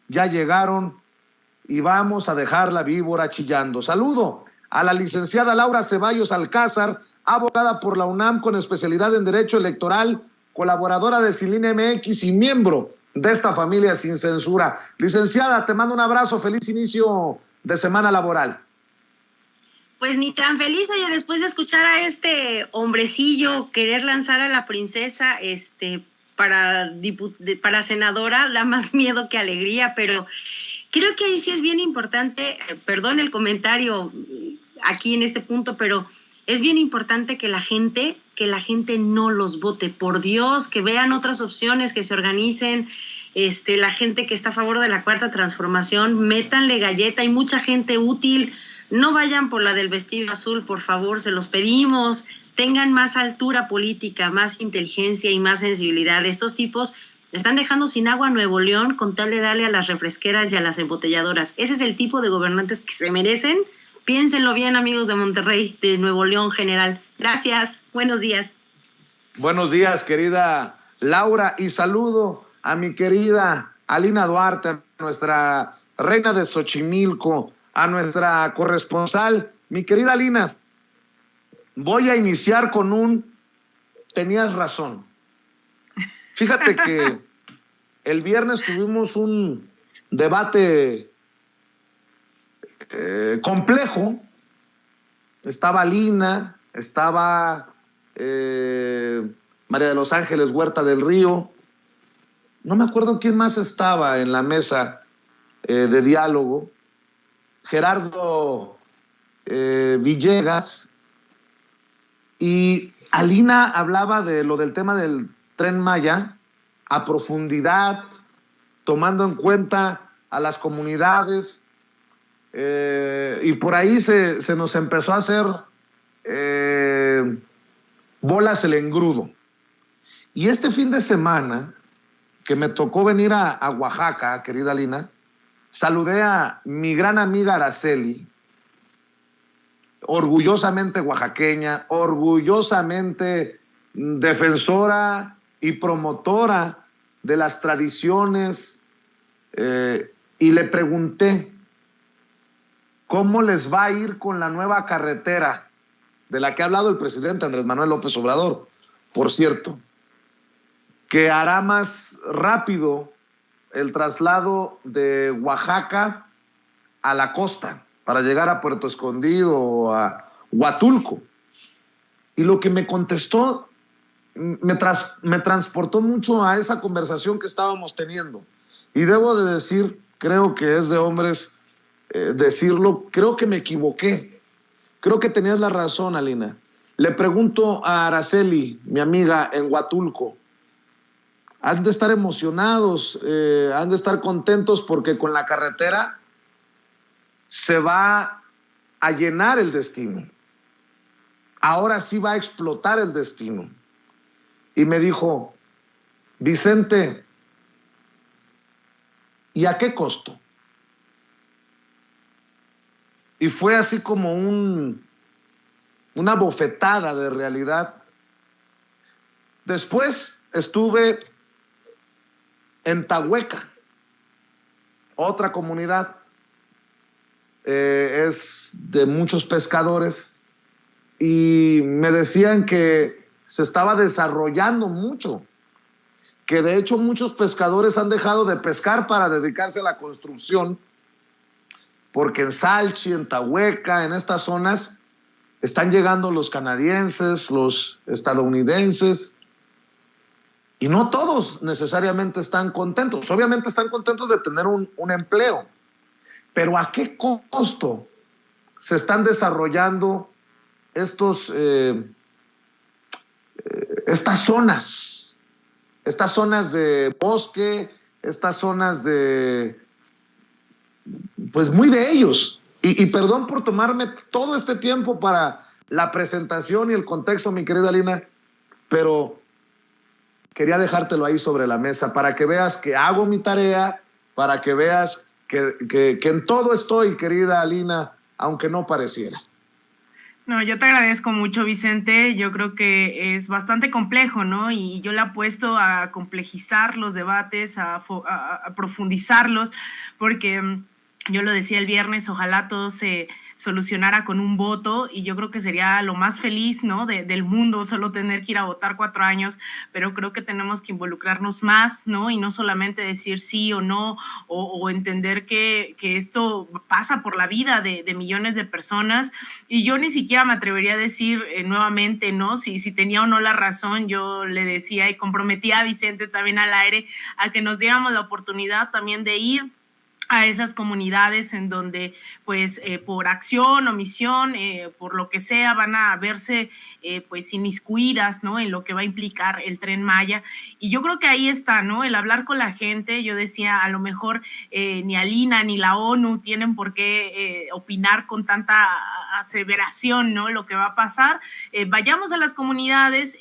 ya llegaron y vamos a dejar la víbora chillando. Saludo a la licenciada Laura Ceballos Alcázar, abogada por la UNAM con especialidad en Derecho Electoral, colaboradora de Ciline MX y miembro de esta familia sin censura. Licenciada, te mando un abrazo, feliz inicio de semana laboral. Pues ni tan feliz, oye, después de escuchar a este hombrecillo querer lanzar a la princesa para senadora, da más miedo que alegría, pero creo que ahí sí es bien importante, perdón el comentario aquí en este punto, pero es bien importante que la gente no los vote, por Dios, que vean otras opciones, que se organicen. La gente que está a favor de la Cuarta Transformación, métanle galleta, hay mucha gente útil, no vayan por la del vestido azul, por favor, se los pedimos, tengan más altura política, más inteligencia y más sensibilidad. Estos tipos están dejando sin agua a Nuevo León con tal de darle a las refresqueras y a las embotelladoras. Ese es el tipo de gobernantes que se merecen. Piénsenlo bien, amigos de Monterrey, de Nuevo León general. Gracias, buenos días. Buenos días, querida Laura, y saludo a mi querida Alina Duarte, nuestra reina de Xochimilco, a nuestra corresponsal. Mi querida Alina, voy a iniciar con tenías razón. Fíjate que el viernes tuvimos un debate complejo. Estaba Alina, estaba María de los Ángeles Huerta del Río, no me acuerdo quién más estaba en la mesa de diálogo, Gerardo Villegas, y Alina hablaba de lo del tema del Tren Maya a profundidad, tomando en cuenta a las comunidades, y por ahí se nos empezó a hacer bolas el engrudo. Y este fin de semana, que me tocó venir a Oaxaca, querida Lina, saludé a mi gran amiga Araceli, orgullosamente oaxaqueña, orgullosamente defensora y promotora de las tradiciones, y le pregunté cómo les va a ir con la nueva carretera de la que ha hablado el presidente Andrés Manuel López Obrador, por cierto, que hará más rápido el traslado de Oaxaca a la costa para llegar a Puerto Escondido o a Huatulco. Y lo que me contestó me transportó mucho a esa conversación que estábamos teniendo. Y debo de decir, creo que es de hombres decirlo, creo que me equivoqué. Creo que tenías la razón, Alina. Le pregunto a Araceli, mi amiga en Huatulco, han de estar emocionados, han de estar contentos porque con la carretera se va a llenar el destino. Ahora sí va a explotar el destino. Y me dijo, Vicente, ¿y a qué costo? Y fue así como una bofetada de realidad. Después estuve en Tahueca, otra comunidad, es de muchos pescadores, y me decían que se estaba desarrollando mucho, que de hecho muchos pescadores han dejado de pescar para dedicarse a la construcción, porque en Salchi, en Tahueca, en estas zonas, están llegando los canadienses, los estadounidenses, y no todos necesariamente están contentos. Obviamente están contentos de tener un empleo, pero ¿a qué costo se están desarrollando estas zonas de bosque, estas zonas pues muy de ellos? Y perdón por tomarme todo este tiempo para la presentación y el contexto, mi querida Lina, pero quería dejártelo ahí sobre la mesa para que veas que hago mi tarea, para que veas que en todo estoy, querida Alina, aunque no pareciera. No, yo te agradezco mucho, Vicente. Yo creo que es bastante complejo, ¿no? Y yo le apuesto a complejizar los debates, a profundizarlos, porque yo lo decía el viernes, ojalá todo se solucionara con un voto y yo creo que sería lo más feliz, ¿no? Del mundo, solo tener que ir a votar 4 años, pero creo que tenemos que involucrarnos más, ¿no? Y no solamente decir sí o no, o entender que esto pasa por la vida de millones de personas. Y yo ni siquiera me atrevería a decir nuevamente, ¿no? Si tenía o no la razón. Yo le decía y comprometía a Vicente también al aire a que nos diéramos la oportunidad también de ir a esas comunidades en donde pues por acción, omisión, por lo que sea, van a verse pues inmiscuidas, ¿no? En lo que va a implicar el Tren Maya. Y yo creo que ahí está, ¿no? El hablar con la gente. Yo decía, a lo mejor ni Alina ni la ONU tienen por qué opinar con tanta aseveración, ¿no? Lo que va a pasar. Vayamos a las comunidades,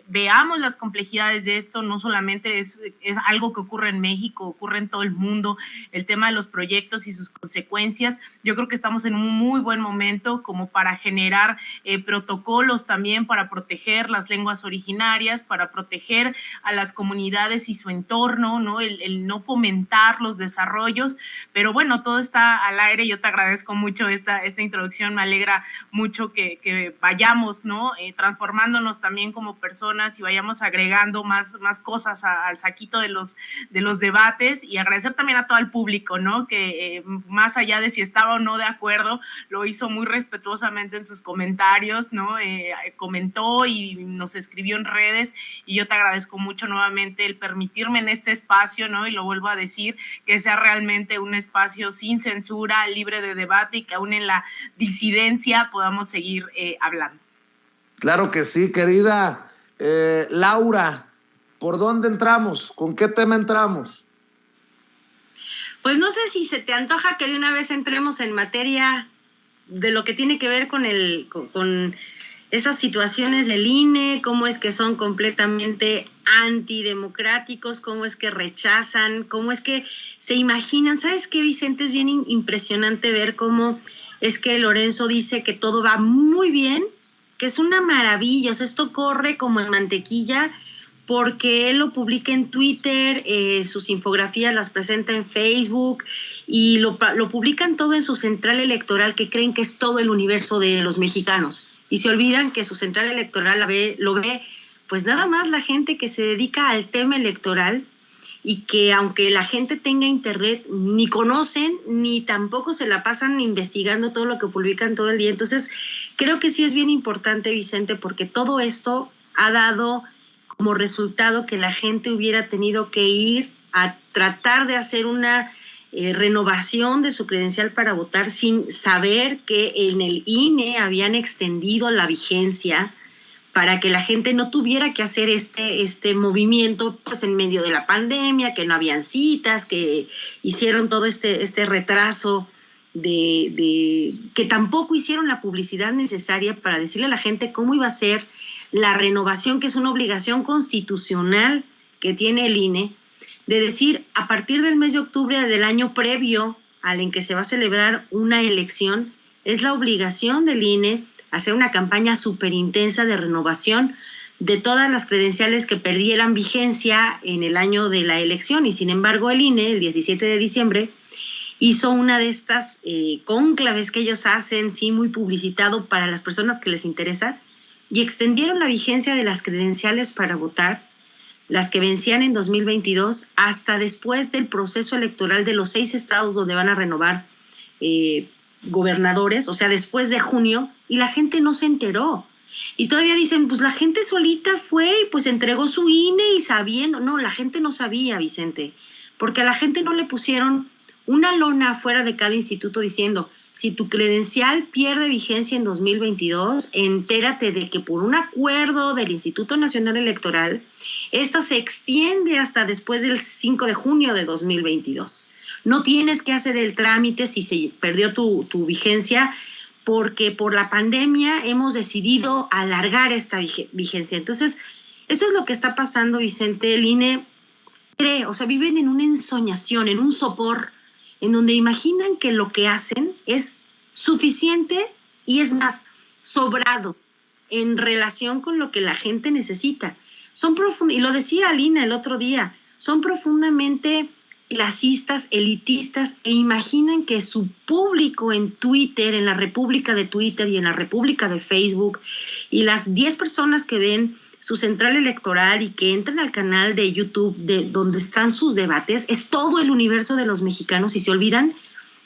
veamos las complejidades de esto. No solamente es algo que ocurre en México, ocurre en todo el mundo. El tema de los proyectos y sus consecuencias. Yo creo que estamos en un muy buen momento como para generar protocolos también para proteger las lenguas originarias, para proteger a las comunidades y su entorno, ¿no? El no fomentar los desarrollos, pero bueno, todo está al aire. Yo te agradezco mucho esta introducción, me alegra mucho que vayamos, ¿no? Transformándonos también como personas y vayamos agregando más cosas al saquito de los debates, y agradecer también a todo el público, ¿no? Que más allá de si estaba o no de acuerdo, lo hizo muy respetuosamente en sus comentarios, ¿no? Comentó y nos escribió en redes, y yo te agradezco mucho nuevamente el permitirme en este espacio, ¿no? Y lo vuelvo a decir, que sea realmente un espacio sin censura, libre de debate, y que aún en la disidencia podamos seguir hablando. Claro que sí, querida Laura, ¿por dónde entramos? ¿Con qué tema entramos? Pues no sé si se te antoja que de una vez entremos en materia de lo que tiene que ver con esas situaciones del INE, cómo es que son completamente antidemocráticos, cómo es que rechazan, cómo es que se imaginan. ¿Sabes qué, Vicente? Es bien impresionante ver cómo es que Lorenzo dice que todo va muy bien, que es una maravilla, o sea, esto corre como en mantequilla, porque él lo publica en Twitter, sus infografías las presenta en Facebook y lo publican todo en su central electoral, que creen que es todo el universo de los mexicanos. Y se olvidan que su central electoral lo ve pues nada más la gente que se dedica al tema electoral, y que aunque la gente tenga internet, ni conocen, ni tampoco se la pasan investigando todo lo que publican todo el día. Entonces, creo que sí es bien importante, Vicente, porque todo esto ha dado como resultado que la gente hubiera tenido que ir a tratar de hacer una renovación de su credencial para votar sin saber que en el INE habían extendido la vigencia para que la gente no tuviera que hacer este movimiento pues en medio de la pandemia, que no habían citas, que hicieron todo este retraso que tampoco hicieron la publicidad necesaria para decirle a la gente cómo iba a ser la renovación, que es una obligación constitucional que tiene el INE, de decir, a partir del mes de octubre del año previo al en que se va a celebrar una elección, es la obligación del INE hacer una campaña súper intensa de renovación de todas las credenciales que perdieran vigencia en el año de la elección. Y sin embargo, el INE, el 17 de diciembre, hizo una de estas cónclaves que ellos hacen, sí, muy publicitado para las personas que les interesa, y extendieron la vigencia de las credenciales para votar, las que vencían en 2022, hasta después del proceso electoral de los 6 estados donde van a renovar gobernadores, o sea, después de junio, y la gente no se enteró. Y todavía dicen, pues la gente solita fue y pues entregó su INE y sabiendo. No, la gente no sabía, Vicente, porque a la gente no le pusieron una lona afuera de cada instituto diciendo, si tu credencial pierde vigencia en 2022, entérate de que por un acuerdo del Instituto Nacional Electoral, esta se extiende hasta después del 5 de junio de 2022. No tienes que hacer el trámite si se perdió tu vigencia, porque por la pandemia hemos decidido alargar esta vigencia. Entonces, eso es lo que está pasando, Vicente. El INE cree, o sea, viven en una ensoñación, en un sopor, en donde imaginan que lo que hacen es suficiente y es más, sobrado en relación con lo que la gente necesita. Y lo decía Alina el otro día, son profundamente clasistas, elitistas, e imaginan que su público en Twitter, en la República de Twitter y en la República de Facebook, y las 10 personas que ven su central electoral y que entran al canal de YouTube donde están sus debates, es todo el universo de los mexicanos, y se olvidan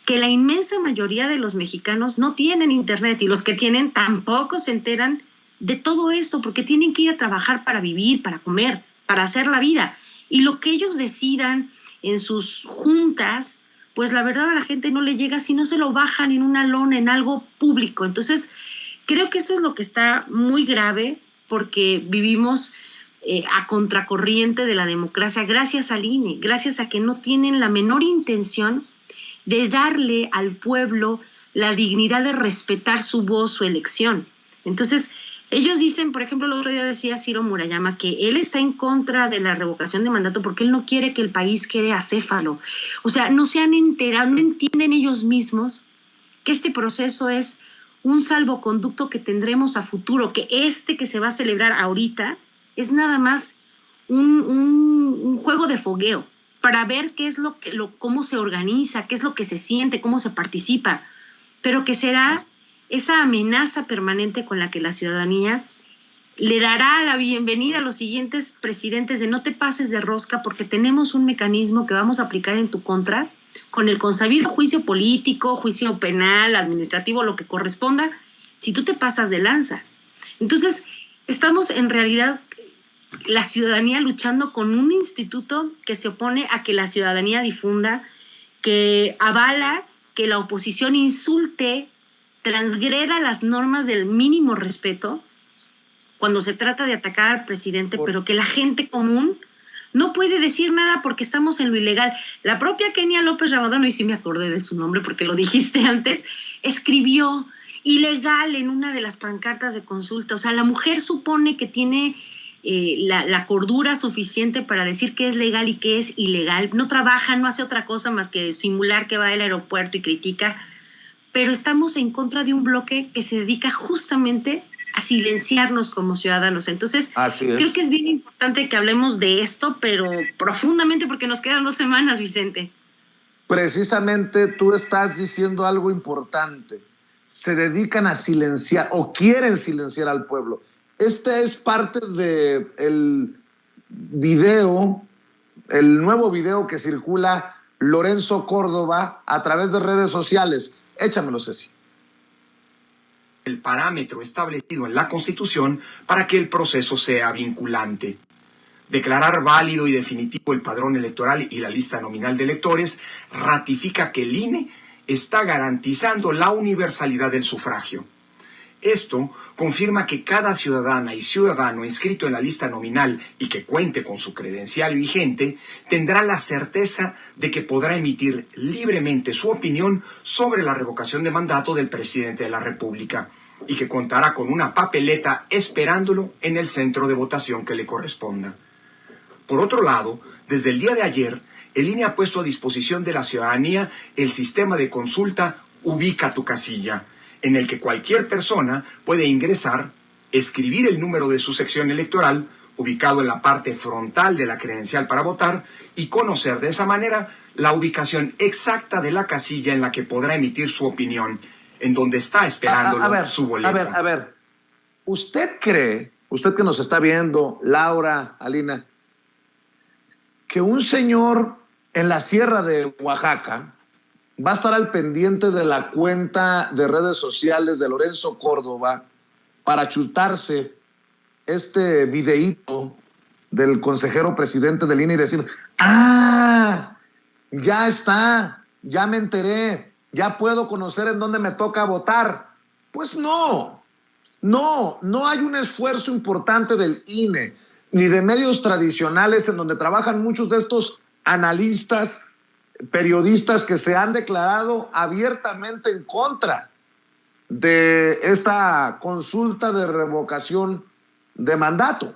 que la inmensa mayoría de los mexicanos no tienen internet, y los que tienen tampoco se enteran de todo esto, porque tienen que ir a trabajar para vivir, para comer, para hacer la vida. Y lo que ellos decidan en sus juntas, pues la verdad a la gente no le llega si no se lo bajan en una lona, en algo público. Entonces, creo que eso es lo que está muy grave, porque vivimos a contracorriente de la democracia, gracias al INE, gracias a que no tienen la menor intención de darle al pueblo la dignidad de respetar su voz, su elección. Entonces, ellos dicen, por ejemplo, el otro día decía Ciro Murayama que él está en contra de la revocación de mandato porque él no quiere que el país quede acéfalo. O sea, no se han enterado, no entienden ellos mismos que este proceso es un salvoconducto que tendremos a futuro, que que se va a celebrar ahorita es nada más un juego de fogueo para ver qué es cómo se organiza, qué es lo que se siente, cómo se participa, pero que será esa amenaza permanente con la que la ciudadanía le dará la bienvenida a los siguientes presidentes de no te pases de rosca porque tenemos un mecanismo que vamos a aplicar en tu contra con el consabido juicio político, juicio penal, administrativo, lo que corresponda, si tú te pasas de lanza. Entonces, estamos en realidad la ciudadanía luchando con un instituto que se opone a que la ciudadanía difunda, que avala que la oposición insulte, transgreda las normas del mínimo respeto cuando se trata de atacar al presidente, pero que la gente común no puede decir nada porque estamos en lo ilegal. La propia Kenia López Rabadán, y sí me acordé de su nombre porque lo dijiste antes, escribió ilegal en una de las pancartas de consulta. O sea, la mujer supone que tiene la cordura suficiente para decir qué es legal y qué es ilegal. No trabaja, no hace otra cosa más que simular que va al aeropuerto y critica. Pero estamos en contra de un bloque que se dedica justamente a silenciarnos como ciudadanos. Entonces, creo que es bien importante que hablemos de esto, pero profundamente, porque nos quedan 2 semanas, Vicente. Precisamente tú estás diciendo algo importante. Se dedican a silenciar o quieren silenciar al pueblo. Este es parte del video, el nuevo video que circula Lorenzo Córdoba a través de redes sociales. Échamelo, Ceci. El parámetro establecido en la Constitución para que el proceso sea vinculante. Declarar válido y definitivo el padrón electoral y la lista nominal de electores ratifica que el INE está garantizando la universalidad del sufragio. Esto confirma que cada ciudadana y ciudadano inscrito en la lista nominal y que cuente con su credencial vigente tendrá la certeza de que podrá emitir libremente su opinión sobre la revocación de mandato del presidente de la República y que contará con una papeleta esperándolo en el centro de votación que le corresponda. Por otro lado, desde el día de ayer, el INE ha puesto a disposición de la ciudadanía el sistema de consulta Ubica tu casilla, en el que cualquier persona puede ingresar, escribir el número de su sección electoral, ubicado en la parte frontal de la credencial para votar, y conocer de esa manera la ubicación exacta de la casilla en la que podrá emitir su opinión, en donde está esperándolo su boleta. A ver, ¿usted cree, usted que nos está viendo, Laura, Alina, que un señor en la sierra de Oaxaca va a estar al pendiente de la cuenta de redes sociales de Lorenzo Córdoba para chutarse este videíto del consejero presidente del INE y decir, ya está, ya me enteré, ya puedo conocer en dónde me toca votar? Pues no hay un esfuerzo importante del INE ni de medios tradicionales en donde trabajan muchos de estos analistas, periodistas que se han declarado abiertamente en contra de esta consulta de revocación de mandato.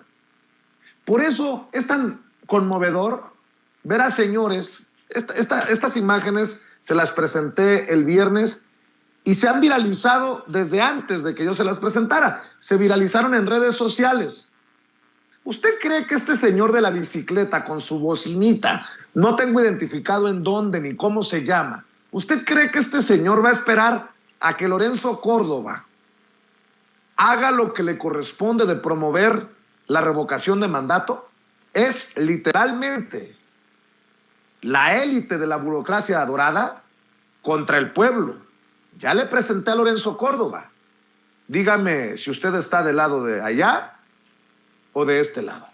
Por eso es tan conmovedor ver a señores, estas imágenes se las presenté el viernes, y se han viralizado desde antes de que yo se las presentara. Se viralizaron en redes sociales. ¿Usted cree que este señor de la bicicleta con su bocinita, no tengo identificado en dónde ni cómo se llama, ¿usted cree que este señor va a esperar a que Lorenzo Córdoba haga lo que le corresponde de promover la revocación de mandato? Es literalmente la élite de la burocracia dorada contra el pueblo. Ya le presenté a Lorenzo Córdoba. Dígame si usted está del lado de allá o de este lado.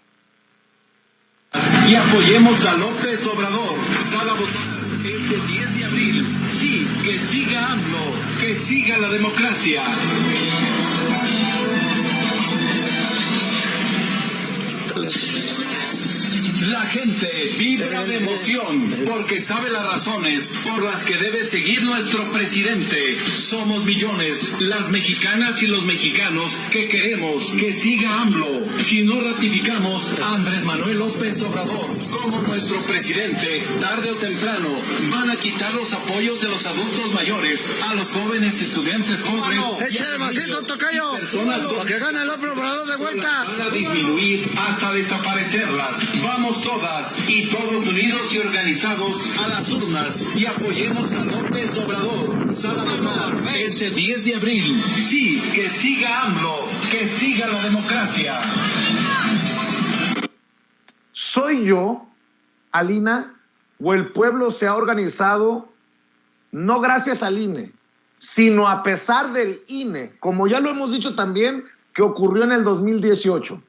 Y apoyemos a López Obrador. Sal a votar este 10 de abril. Sí, que siga AMLO, que siga la democracia. La gente vibra de emoción porque sabe las razones por las que debe seguir nuestro presidente. Somos millones, las mexicanas y los mexicanos que queremos que siga AMLO. Si no ratificamos a Andrés Manuel López Obrador como nuestro presidente, tarde o temprano van a quitar los apoyos de los adultos mayores a los jóvenes estudiantes pobres. Échale vasito, tocayo, para que gane López Obrador de vuelta. Van a disminuir hasta desaparecerlas. Vamos todas y todos unidos y organizados a las urnas y apoyemos a López Obrador. Sal a votar este 10 de abril. Sí, que siga AMLO, que siga la democracia. ¿Soy yo, Alina, o el pueblo se ha organizado no gracias al INE, sino a pesar del INE, como ya lo hemos dicho también que ocurrió en el 2018?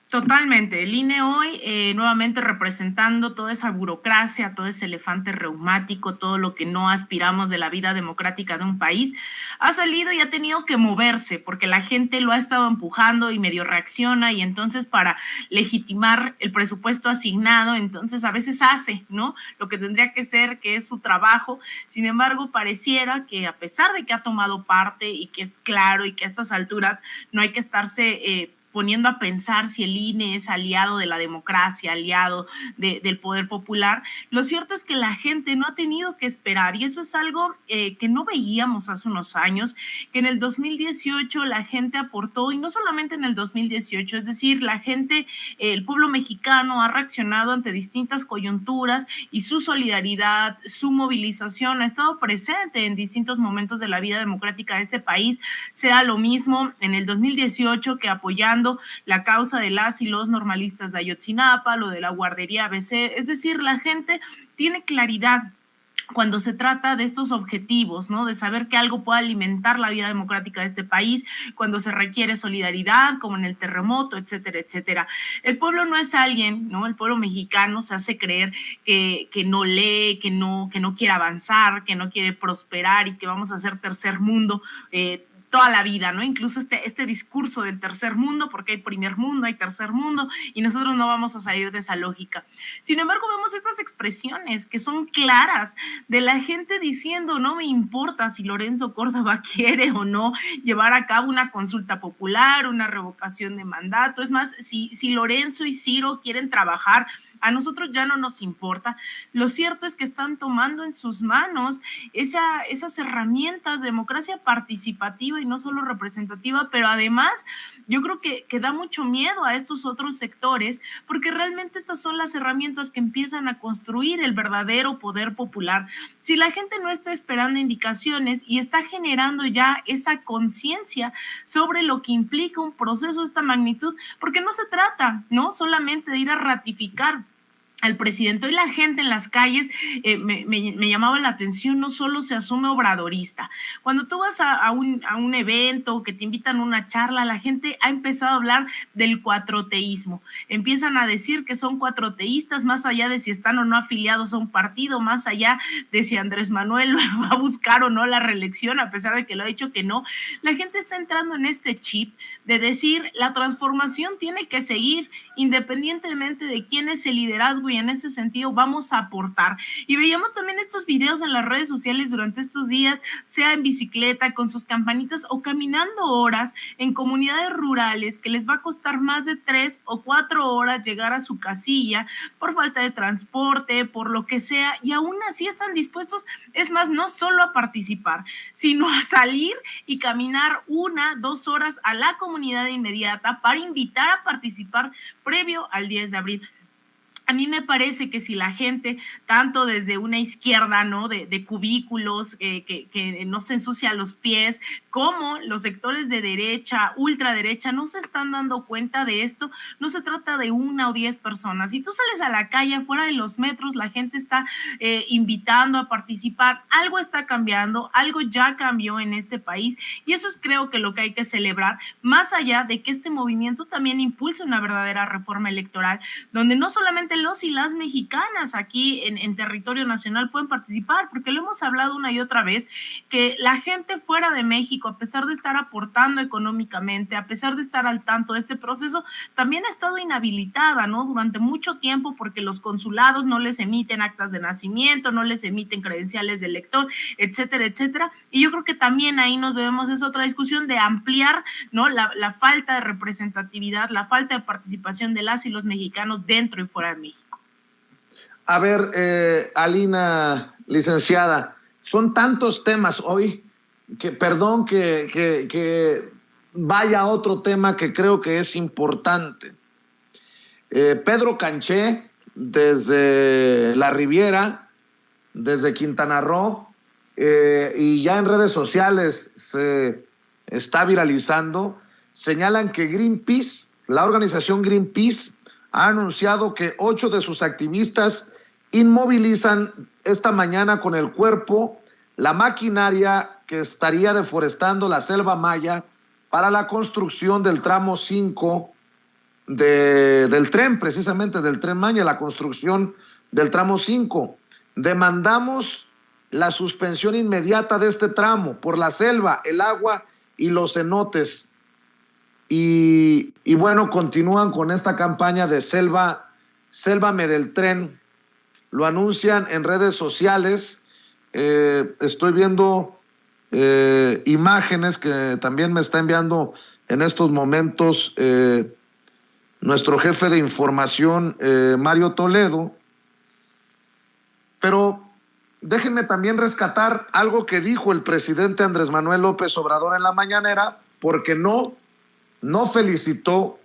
Totalmente. El INE hoy nuevamente representando toda esa burocracia, todo ese elefante reumático, todo lo que no aspiramos de la vida democrática de un país, ha salido y ha tenido que moverse porque la gente lo ha estado empujando y medio reacciona, y entonces para legitimar el presupuesto asignado, entonces a veces hace, ¿no?, lo que tendría que ser, que es su trabajo. Sin embargo, pareciera que a pesar de que ha tomado parte y que es claro y que a estas alturas no hay que estarse poniendo a pensar si el INE es aliado de la democracia, aliado del poder popular, lo cierto es que la gente no ha tenido que esperar, y eso es algo que no veíamos hace unos años, que en el 2018 la gente aportó, y no solamente en el 2018, es decir, la gente, el pueblo mexicano ha reaccionado ante distintas coyunturas, y su solidaridad, su movilización ha estado presente en distintos momentos de la vida democrática de este país, sea lo mismo en el 2018 que apoyando la causa de las y los normalistas de Ayotzinapa, lo de la guardería ABC, es decir, la gente tiene claridad cuando se trata de estos objetivos, ¿no?, de saber que algo puede alimentar la vida democrática de este país, cuando se requiere solidaridad, como en el terremoto, etcétera, etcétera. El pueblo no es alguien, ¿no?, el pueblo mexicano se hace creer que no lee, que no quiere avanzar, que no quiere prosperar y que vamos a ser tercer mundo, toda la vida, ¿no? Incluso este discurso del tercer mundo, porque hay primer mundo, hay tercer mundo, y nosotros no vamos a salir de esa lógica. Sin embargo, vemos estas expresiones que son claras de la gente diciendo: no me importa si Lorenzo Córdoba quiere o no llevar a cabo una consulta popular, una revocación de mandato. Es más, si Lorenzo y Ciro quieren trabajar, a nosotros ya no nos importa. Lo cierto es que están tomando en sus manos esas herramientas de democracia participativa y no solo representativa, pero además yo creo que da mucho miedo a estos otros sectores, porque realmente estas son las herramientas que empiezan a construir el verdadero poder popular. Si la gente no está esperando indicaciones y está generando ya esa conciencia sobre lo que implica un proceso de esta magnitud, porque no se trata, ¿no?, solamente de ir a ratificar al presidente. Hoy la gente en las calles, me llamaba la atención, no solo se asume obradorista. Cuando tú vas a un evento, que te invitan a una charla, la gente ha empezado a hablar del cuatroteísmo. Empiezan a decir que son cuatroteístas, más allá de si están o no afiliados a un partido, más allá de si Andrés Manuel va a buscar o no la reelección, a pesar de que lo ha dicho que no. La gente está entrando en este chip de decir: la transformación tiene que seguir, independientemente de quién es el liderazgo y y en ese sentido vamos a aportar. Y veíamos también estos videos en las redes sociales durante estos días, sea en bicicleta, con sus campanitas o caminando horas en comunidades rurales que les va a costar más de 3 o 4 horas llegar a su casilla por falta de transporte, por lo que sea, y aún así están dispuestos, es más, no solo a participar, sino a salir y caminar 1, 2 horas a la comunidad inmediata para invitar a participar previo al 10 de abril. A mí me parece que si la gente, tanto desde una izquierda, ¿no? De cubículos, que no se ensucia los pies, como los sectores de derecha, ultraderecha, no se están dando cuenta de esto, no se trata de 1 o 10 personas. Si tú sales a la calle, fuera de los metros, la gente está invitando a participar, algo está cambiando, algo ya cambió en este país, y eso es, creo que, lo que hay que celebrar, más allá de que este movimiento también impulse una verdadera reforma electoral, donde no solamente los y las mexicanas aquí en territorio nacional pueden participar, porque lo hemos hablado una y otra vez, que la gente fuera de México, a pesar de estar aportando económicamente, a pesar de estar al tanto de este proceso, también ha estado inhabilitada, ¿no? Durante mucho tiempo, porque los consulados no les emiten actas de nacimiento, no les emiten credenciales de elector, etcétera, etcétera. Y yo creo que también ahí nos debemos, es otra discusión, de ampliar, ¿no? La falta de representatividad, la falta de participación de las y los mexicanos dentro y fuera de México. A ver, Alina, licenciada, son tantos temas hoy que, perdón, que vaya a otro tema que creo que es importante. Pedro Canché, desde la Riviera, desde Quintana Roo, y ya en redes sociales se está viralizando, señalan que Greenpeace, la organización Greenpeace, ha anunciado que 8 de sus activistas inmovilizan esta mañana con el cuerpo la maquinaria que estaría deforestando la selva maya para la construcción del tramo 5 del tren, precisamente del Tren Maya, la construcción del tramo 5. Demandamos la suspensión inmediata de este tramo por la selva, el agua y los cenotes. Y bueno, continúan con esta campaña de Sélvame del tren. Lo anuncian en redes sociales. Estoy viendo imágenes que también me está enviando en estos momentos nuestro jefe de información, Mario Toledo. Pero déjenme también rescatar algo que dijo el presidente Andrés Manuel López Obrador en la mañanera, porque no felicitó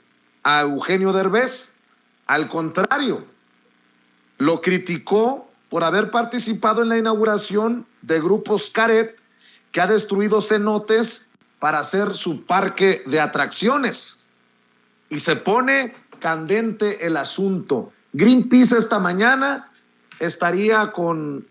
a Eugenio Derbez, al contrario, lo criticó por haber participado en la inauguración de Grupo Xcaret, que ha destruido cenotes para hacer su parque de atracciones. Y se pone candente el asunto. Greenpeace esta mañana estaría con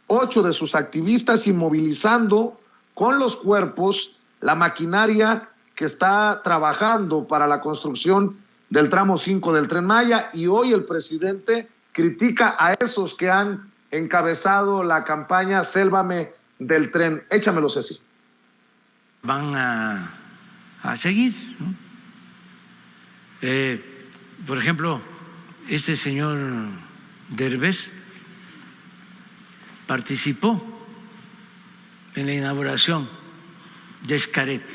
8 de sus activistas inmovilizando con los cuerpos la maquinaria que está trabajando para la construcción del tramo 5 del Tren Maya, y hoy el presidente critica a esos que han encabezado la campaña Sélvame del tren. Échamelo, Ceci. Van a seguir, ¿no? Por ejemplo, este señor Derbez participó en la inauguración de Xcaret,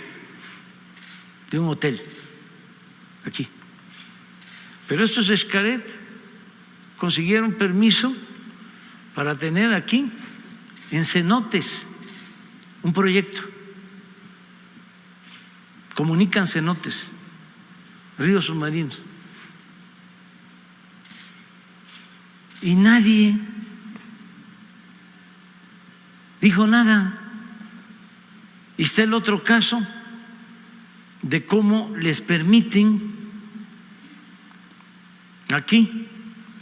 de un hotel aquí. Pero estos Xcaret consiguieron permiso para tener aquí en cenotes un proyecto. Comunican cenotes, ríos submarinos. Y nadie dijo nada. Y está el otro caso de cómo les permiten aquí,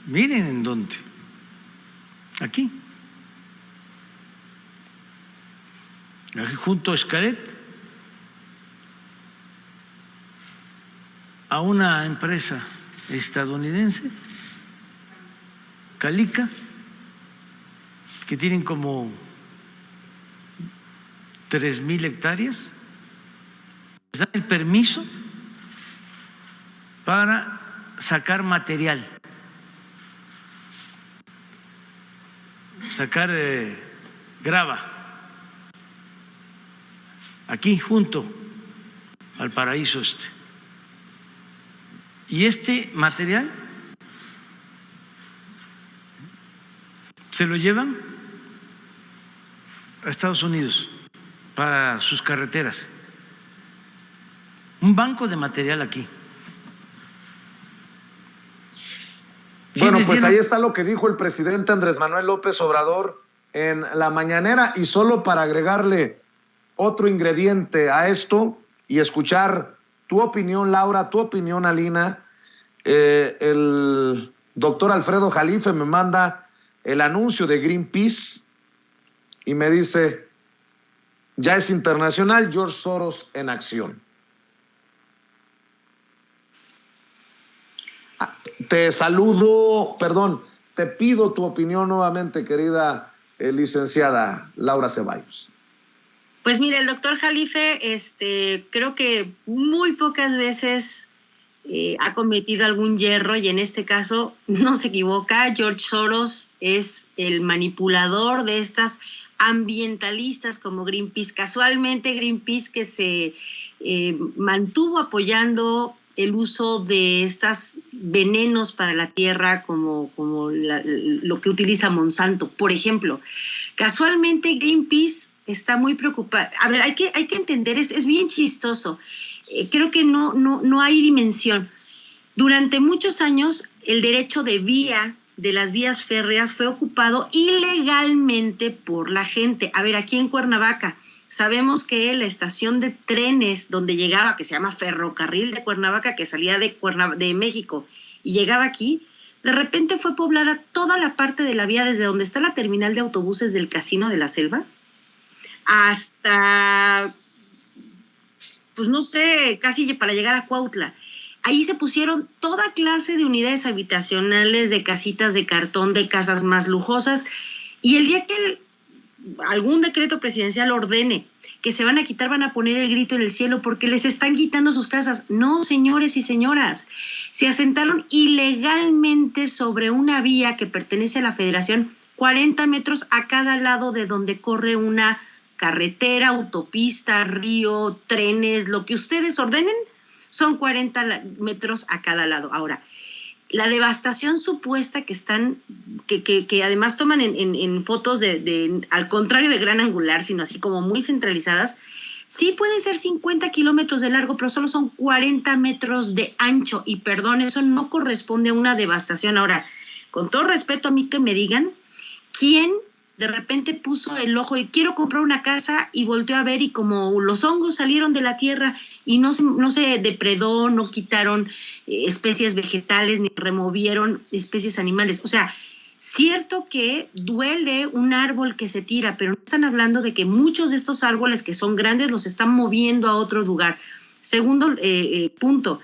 miren en dónde, aquí junto a Xcaret, a una empresa estadounidense, Calica, que tienen como 3,000 hectáreas, les dan el permiso para sacar material sacar grava aquí junto al paraíso este. Y este material se lo llevan a Estados Unidos para sus carreteras. Un banco de material aquí. Bueno, pues ahí está lo que dijo el presidente Andrés Manuel López Obrador en la mañanera. Y solo para agregarle otro ingrediente a esto y escuchar tu opinión, Laura, tu opinión, Alina, el doctor Alfredo Jalife me manda el anuncio de Greenpeace y me dice, ya es internacional, George Soros en acción. Te saludo, perdón, te pido tu opinión nuevamente, querida licenciada Laura Ceballos. Pues mire, el doctor Jalife, creo que muy pocas veces ha cometido algún yerro y en este caso no se equivoca. George Soros es el manipulador de estas ambientalistas como Greenpeace. Casualmente Greenpeace que se mantuvo apoyando el uso de estos venenos para la tierra como lo que utiliza Monsanto, por ejemplo. Casualmente Greenpeace está muy preocupada. A ver, hay que entender, es bien chistoso. Creo que no hay dimensión. Durante muchos años el derecho de las vías férreas fue ocupado ilegalmente por la gente. A ver, aquí en Cuernavaca, sabemos que la estación de trenes donde llegaba, que se llama Ferrocarril de Cuernavaca, que salía de México y llegaba aquí, de repente fue poblada toda la parte de la vía desde donde está la terminal de autobuses del Casino de la Selva hasta, pues no sé, casi para llegar a Cuautla. Ahí se pusieron toda clase de unidades habitacionales, de casitas de cartón, de casas más lujosas, y el día que algún decreto presidencial ordene que se van a quitar, van a poner el grito en el cielo porque les están quitando sus casas. No, señores y señoras, se asentaron ilegalmente sobre una vía que pertenece a la Federación, 40 metros a cada lado de donde corre una carretera, autopista, río, trenes, lo que ustedes ordenen, son 40 metros a cada lado. Ahora, la devastación supuesta que además toman en fotos al contrario de gran angular, sino así como muy centralizadas, sí pueden ser 50 kilómetros de largo, pero solo son 40 metros de ancho. Y perdón, eso no corresponde a una devastación. Ahora, con todo respeto a mí que me digan, ¿quién de repente puso el ojo y quiero comprar una casa y volteó a ver y como los hongos salieron de la tierra y no se depredó, no quitaron especies vegetales ni removieron especies animales? O sea, cierto que duele un árbol que se tira, pero no están hablando de que muchos de estos árboles que son grandes los están moviendo a otro lugar. Segundo punto,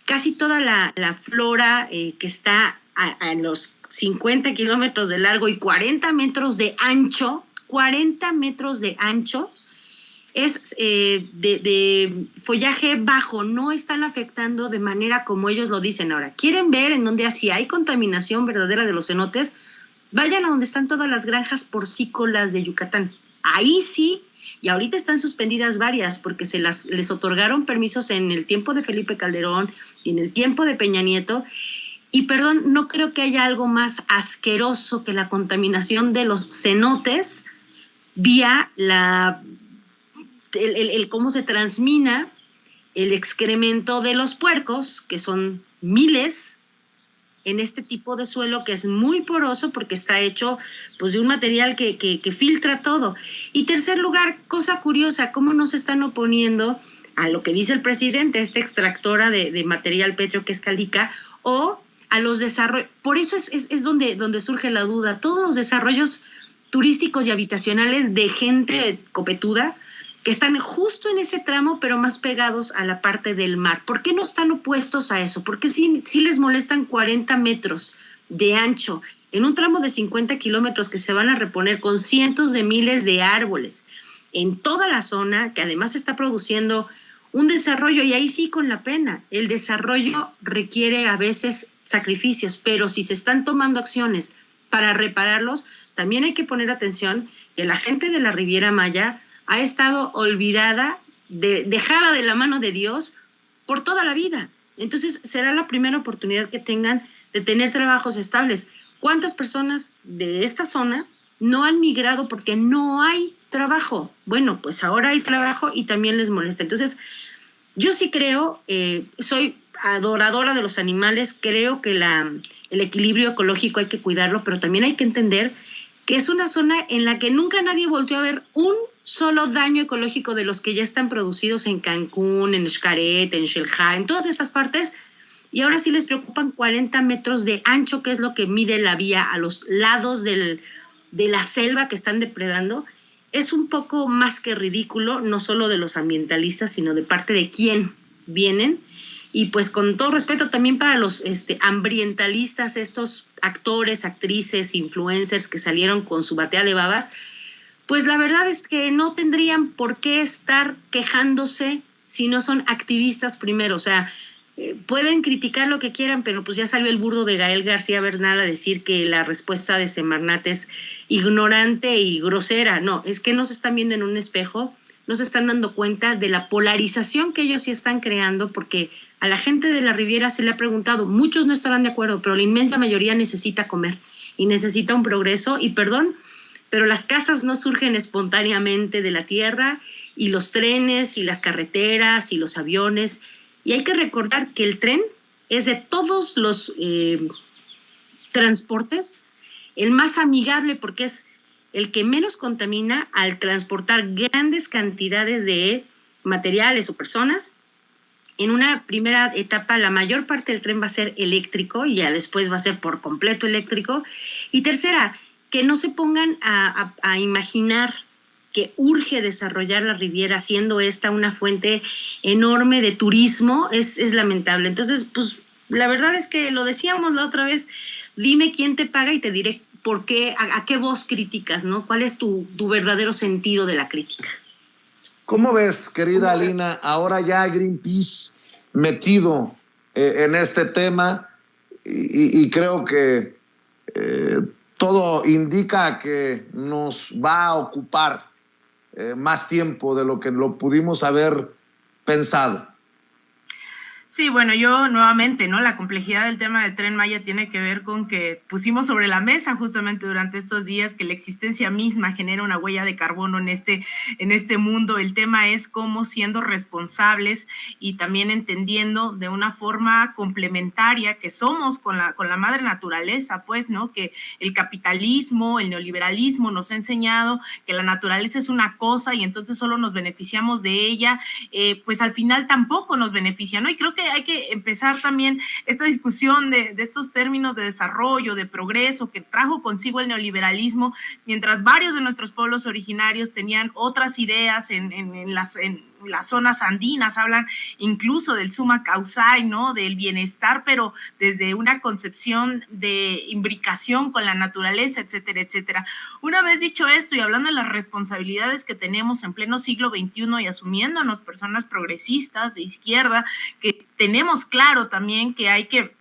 casi toda la flora que está en los 50 kilómetros de largo y 40 metros de ancho, es de follaje bajo, no están afectando de manera como ellos lo dicen. Ahora, ¿quieren ver en donde así hay contaminación verdadera de los cenotes? Vayan a donde están todas las granjas porcícolas de Yucatán. Ahí sí, y ahorita están suspendidas varias porque les otorgaron permisos en el tiempo de Felipe Calderón y en el tiempo de Peña Nieto. Y perdón, no creo que haya algo más asqueroso que la contaminación de los cenotes vía el cómo se transmina el excremento de los puercos, que son miles, en este tipo de suelo que es muy poroso porque está hecho pues de un material que filtra todo. Y tercer lugar, cosa curiosa, cómo no se están oponiendo a lo que dice el presidente, esta extractora de material pétreo que es Calica, o a los desarrollos. Por eso es donde surge la duda. Todos los desarrollos turísticos y habitacionales de gente copetuda que están justo en ese tramo, pero más pegados a la parte del mar. ¿Por qué no están opuestos a eso? ¿Por qué sí les molestan 40 metros de ancho en un tramo de 50 kilómetros que se van a reponer con cientos de miles de árboles en toda la zona, que además está produciendo un desarrollo? Y ahí sí con la pena, el desarrollo requiere a veces sacrificios, pero si se están tomando acciones para repararlos, también hay que poner atención que la gente de la Riviera Maya ha estado olvidada, dejada de la mano de Dios por toda la vida. Entonces será la primera oportunidad que tengan de tener trabajos estables. ¿Cuántas personas de esta zona no han migrado porque no hay trabajo? Bueno, pues ahora hay trabajo y también les molesta. Entonces, yo sí creo, soy adoradora de los animales, creo que el equilibrio ecológico hay que cuidarlo, pero también hay que entender que es una zona en la que nunca nadie volteó a ver un solo daño ecológico de los que ya están producidos en Cancún, en Xcaret, en Xel-Há, en todas estas partes, y ahora sí les preocupan 40 metros de ancho, que es lo que mide la vía a los lados de la selva que están depredando. Es un poco más que ridículo, no solo de los ambientalistas, sino de parte de quién vienen. Y pues con todo respeto también para los ambientalistas, estos actores, actrices, influencers que salieron con su batea de babas, pues la verdad es que no tendrían por qué estar quejándose si no son activistas primero. O sea, pueden criticar lo que quieran, pero pues ya salió el burdo de Gael García Bernal a decir que la respuesta de Semarnat es ignorante y grosera. No, es que no se están viendo en un espejo, no se están dando cuenta de la polarización que ellos sí están creando, porque a la gente de la Riviera se le ha preguntado, muchos no estarán de acuerdo, pero la inmensa mayoría necesita comer y necesita un progreso, y perdón, pero las casas no surgen espontáneamente de la tierra, y los trenes y las carreteras y los aviones, y hay que recordar que el tren es de todos los transportes el más amigable, porque es el que menos contamina al transportar grandes cantidades de materiales o personas. En una primera etapa, la mayor parte del tren va a ser eléctrico y ya después va a ser por completo eléctrico. Y tercera, que no se pongan a imaginar que urge desarrollar la Riviera, siendo esta una fuente enorme de turismo, es lamentable. Entonces, pues la verdad es que lo decíamos la otra vez, dime quién te paga y te diré por qué, a qué voz criticas, ¿no? ¿Cuál es tu verdadero sentido de la crítica? ¿Cómo ves, querida Alina, ahora ya Greenpeace metido en este tema y creo que todo indica que nos va a ocupar más tiempo de lo que lo pudimos haber pensado? Sí, bueno, yo nuevamente, ¿no? La complejidad del tema del Tren Maya tiene que ver con que pusimos sobre la mesa justamente durante estos días que la existencia misma genera una huella de carbono en este mundo. El tema es cómo, siendo responsables y también entendiendo de una forma complementaria que somos con la madre naturaleza, pues, ¿no? Que el capitalismo, el neoliberalismo nos ha enseñado que la naturaleza es una cosa y entonces solo nos beneficiamos de ella, pues al final tampoco nos beneficia, ¿no? Y creo que hay que empezar también esta discusión de estos términos de desarrollo, de progreso que trajo consigo el neoliberalismo, mientras varios de nuestros pueblos originarios tenían otras ideas en las zonas andinas, hablan incluso del summa causae, ¿no? Del bienestar, pero desde una concepción de imbricación con la naturaleza, etcétera, etcétera. Una vez dicho esto y hablando de las responsabilidades que tenemos en pleno siglo XXI y asumiéndonos personas progresistas de izquierda, que tenemos claro también que hay que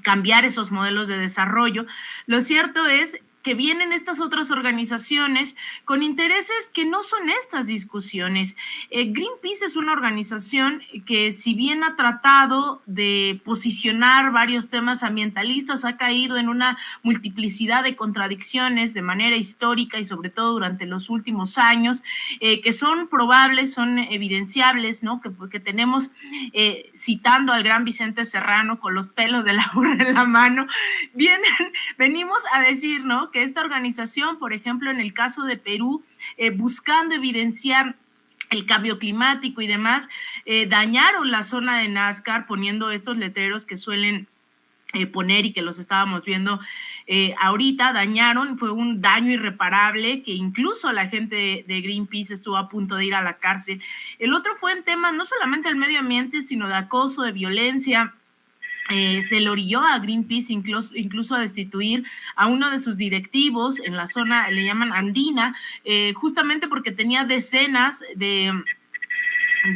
cambiar esos modelos de desarrollo, lo cierto es que vienen estas otras organizaciones con intereses que no son estas discusiones. Greenpeace es una organización que, si bien ha tratado de posicionar varios temas ambientalistas, ha caído en una multiplicidad de contradicciones de manera histórica y sobre todo durante los últimos años, que son probables, son evidenciables, ¿no? Que tenemos, citando al gran Vicente Serrano con los pelos de la burra en la mano, venimos a decir, ¿no? Que esta organización, por ejemplo, en el caso de Perú, buscando evidenciar el cambio climático y demás, dañaron la zona de Náscar poniendo estos letreros que suelen poner y que los estábamos viendo ahorita, fue un daño irreparable que incluso la gente de Greenpeace estuvo a punto de ir a la cárcel. El otro fue en temas no solamente del medio ambiente, sino de acoso, de violencia. Se le orilló a Greenpeace incluso a destituir a uno de sus directivos en la zona, le llaman andina, justamente porque tenía decenas de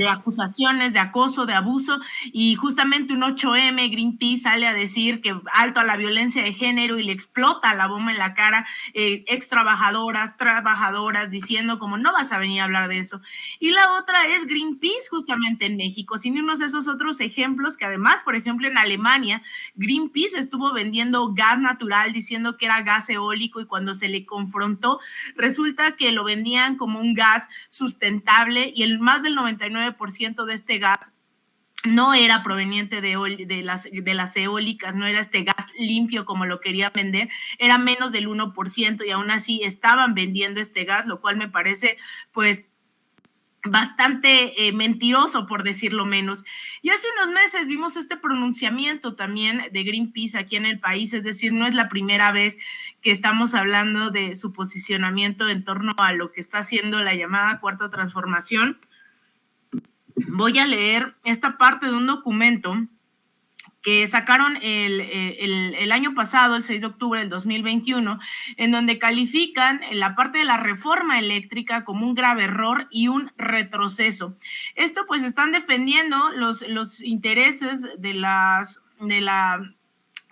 acusaciones de acoso, de abuso, y justamente un 8M, Greenpeace sale a decir que alto a la violencia de género y le explota la bomba en la cara, ex trabajadoras, diciendo como no vas a venir a hablar de eso. Y la otra es Greenpeace justamente en México, sin irnos a esos otros ejemplos que además, por ejemplo, en Alemania, Greenpeace estuvo vendiendo gas natural diciendo que era gas eólico y cuando se le confrontó, resulta que lo vendían como un gas sustentable y el más del 99% de este gas no era proveniente de las eólicas, no era este gas limpio como lo querían vender, era menos del 1% y aún así estaban vendiendo este gas, lo cual me parece pues bastante mentiroso, por decirlo menos. Y hace unos meses vimos este pronunciamiento también de Greenpeace aquí en el país, es decir, no es la primera vez que estamos hablando de su posicionamiento en torno a lo que está haciendo la llamada Cuarta Transformación. Voy a leer esta parte de un documento que sacaron el año pasado, el 6 de octubre del 2021, en donde califican la parte de la reforma eléctrica como un grave error y un retroceso. Esto pues están defendiendo los intereses de la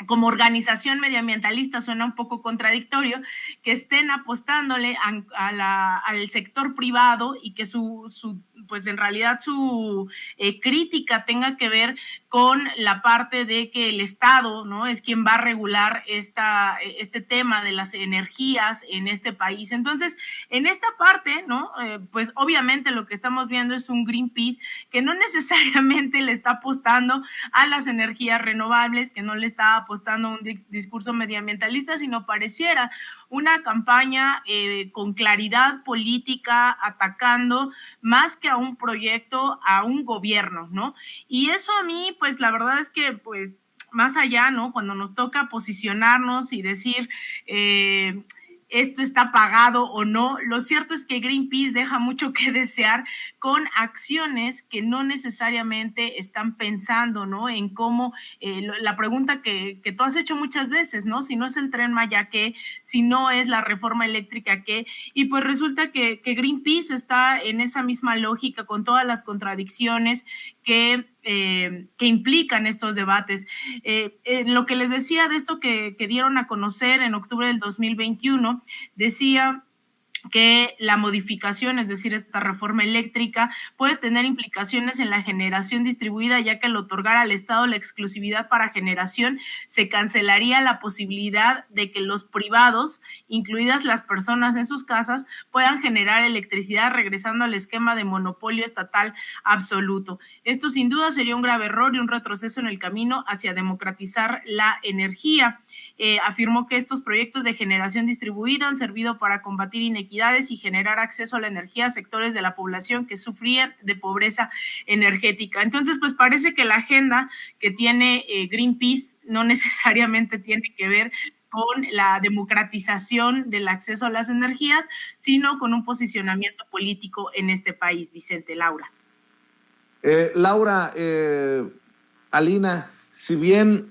como organización medioambientalista, suena un poco contradictorio, que estén apostándole al sector privado y que pues en realidad su crítica tenga que ver con la parte de que el Estado, ¿no?, es quien va a regular este tema de las energías en este país. Entonces, en esta parte, ¿no?, pues obviamente lo que estamos viendo es un Greenpeace que no necesariamente le está apostando a las energías renovables, que no le está apostando a un discurso medioambientalista, sino pareciera una campaña con claridad política, atacando más que a un proyecto, a un gobierno, ¿no? Y eso a mí, pues la verdad es que, pues, más allá, ¿no?, cuando nos toca posicionarnos y decir esto está pagado o no, lo cierto es que Greenpeace deja mucho que desear con acciones que no necesariamente están pensando, ¿no?, en cómo, la pregunta que tú has hecho muchas veces, ¿no?, si no es el Tren Maya, ¿qué? Si no es la reforma eléctrica, ¿qué? Y pues resulta que Greenpeace está en esa misma lógica, con todas las contradicciones que implican estos debates. Lo que les decía de esto que dieron a conocer en octubre del 2021, decía que la modificación, es decir, esta reforma eléctrica, puede tener implicaciones en la generación distribuida, ya que al otorgar al Estado la exclusividad para generación, se cancelaría la posibilidad de que los privados, incluidas las personas en sus casas, puedan generar electricidad, regresando al esquema de monopolio estatal absoluto. Esto sin duda sería un grave error y un retroceso en el camino hacia democratizar la energía. Afirmó que estos proyectos de generación distribuida han servido para combatir inequidades y generar acceso a la energía a sectores de la población que sufrían de pobreza energética. Entonces, pues parece que la agenda que tiene Greenpeace no necesariamente tiene que ver con la democratización del acceso a las energías, sino con un posicionamiento político en este país, Vicente. Laura. Laura, Alina, si bien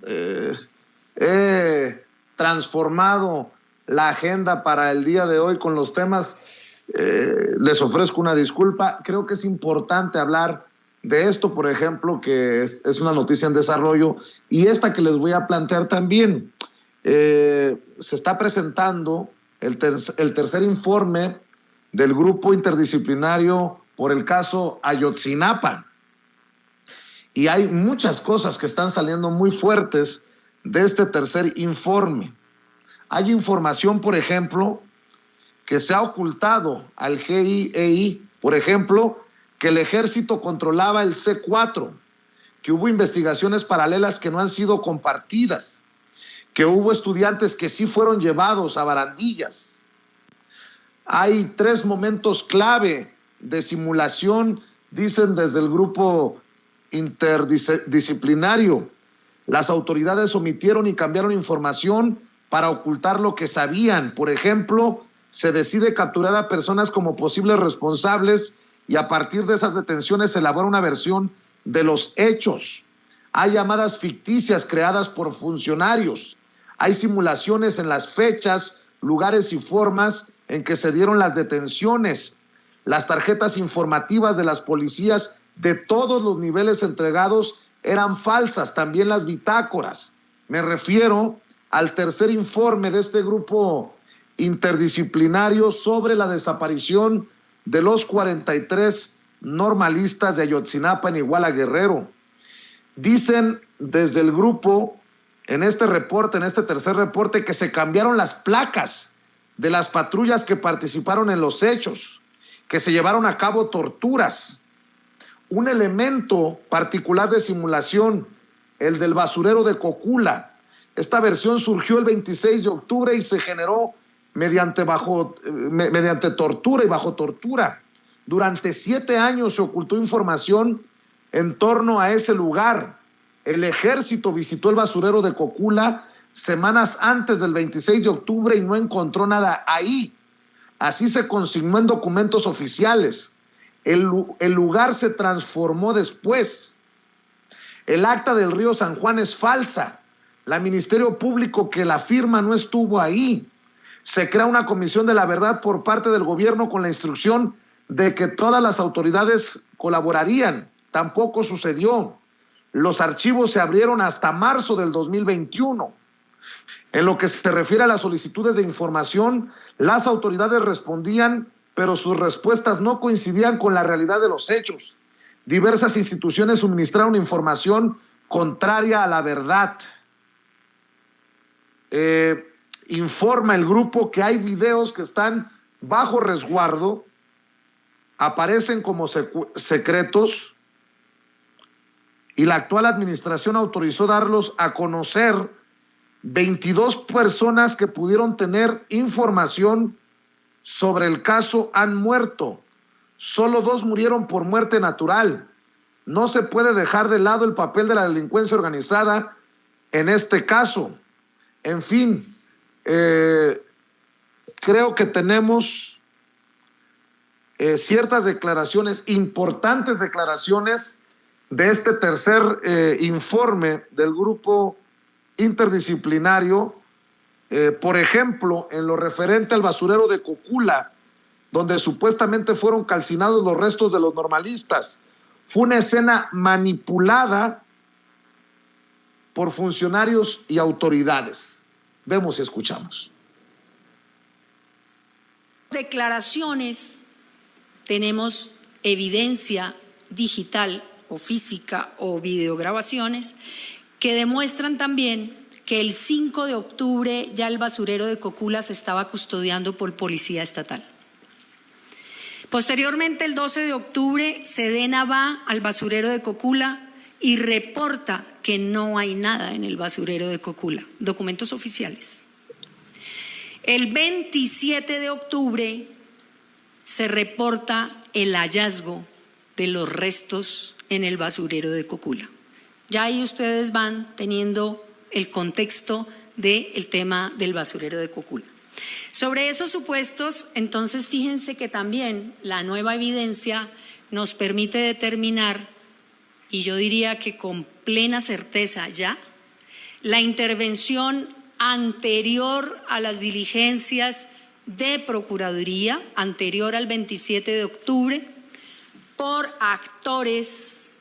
he transformado la agenda para el día de hoy con los temas, les ofrezco una disculpa. Creo que es importante hablar de esto, por ejemplo, que es una noticia en desarrollo, y esta que les voy a plantear también. Se está presentando el tercer informe del grupo interdisciplinario por el caso Ayotzinapa, y hay muchas cosas que están saliendo muy fuertes de este tercer informe. Hay información, por ejemplo, que se ha ocultado al GIEI, por ejemplo, que el ejército controlaba el C4, que hubo investigaciones paralelas que no han sido compartidas, que hubo estudiantes que sí fueron llevados a barandillas. Hay 3 momentos clave de simulación, dicen desde el grupo interdisciplinario. Las autoridades omitieron y cambiaron información para ocultar lo que sabían. Por ejemplo, se decide capturar a personas como posibles responsables y a partir de esas detenciones se elabora una versión de los hechos. Hay llamadas ficticias creadas por funcionarios. Hay simulaciones en las fechas, lugares y formas en que se dieron las detenciones. Las tarjetas informativas de las policías de todos los niveles entregados eran falsas, también las bitácoras. Me refiero al tercer informe de este grupo interdisciplinario sobre la desaparición de los 43 normalistas de Ayotzinapa en Iguala Guerrero. Dicen desde el grupo, en este reporte, en este tercer reporte, que se cambiaron las placas de las patrullas que participaron en los hechos, que se llevaron a cabo torturas. Un elemento particular de simulación, el del basurero de Cocula. Esta versión surgió el 26 de octubre y se generó mediante tortura y bajo tortura. Durante 7 años se ocultó información en torno a ese lugar. El ejército visitó el basurero de Cocula semanas antes del 26 de octubre y no encontró nada ahí. Así se consignó en documentos oficiales. El lugar se transformó después. El acta del río San Juan es falsa. La Ministerio Público que la firma no estuvo ahí. Se crea una comisión de la verdad por parte del gobierno con la instrucción de que todas las autoridades colaborarían. Tampoco sucedió. Los archivos se abrieron hasta marzo del 2021. En lo que se refiere a las solicitudes de información, las autoridades respondían, pero sus respuestas no coincidían con la realidad de los hechos. Diversas instituciones suministraron información contraria a la verdad. Informa el grupo que hay videos que están bajo resguardo, aparecen como secretos, y la actual administración autorizó darlos a conocer. 22 personas que pudieron tener información sobre el caso han muerto. Solo 2 murieron por muerte natural. No se puede dejar de lado el papel de la delincuencia organizada en este caso. En fin, creo que tenemos ciertas declaraciones, importantes declaraciones de este tercer informe del grupo interdisciplinario, por ejemplo, en lo referente al basurero de Cocula, donde supuestamente fueron calcinados los restos de los normalistas. Fue una escena manipulada por funcionarios y autoridades. Vemos y escuchamos. Declaraciones, tenemos evidencia digital o física o videograbaciones que demuestran también que el 5 de octubre ya el basurero de Cocula se estaba custodiando por policía estatal. Posteriormente, el 12 de octubre, Sedena va al basurero de Cocula y reporta que no hay nada en el basurero de Cocula, documentos oficiales. El 27 de octubre se reporta el hallazgo de los restos en el basurero de Cocula. Ya ahí ustedes van teniendo el contexto del tema del basurero de Cocula. Sobre esos supuestos, entonces fíjense que también la nueva evidencia nos permite determinar, y yo diría que con plena certeza ya, la intervención anterior a las diligencias de Procuraduría, anterior al 27 de octubre, por actores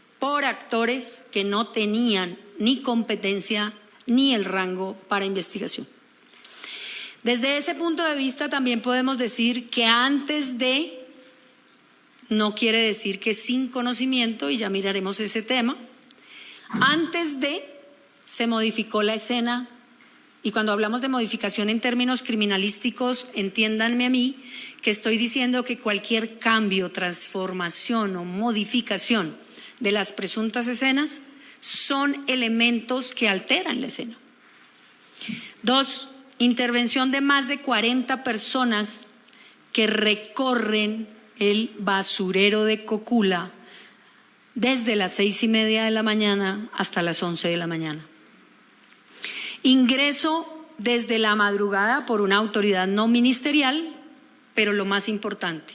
que no tenían ni competencia ni el rango para investigación. Desde ese punto de vista también podemos decir que antes de, no quiere decir que sin conocimiento, y ya miraremos ese tema, antes de se modificó la escena, y cuando hablamos de modificación en términos criminalísticos, entiéndanme a mí que estoy diciendo que cualquier cambio, transformación o modificación de las presuntas escenas son elementos que alteran la escena. 2, intervención de más de 40 personas que recorren el basurero de Cocula desde las 6:30 de la mañana hasta las 11 de la mañana. Ingreso desde la madrugada por una autoridad no ministerial, pero lo más importante,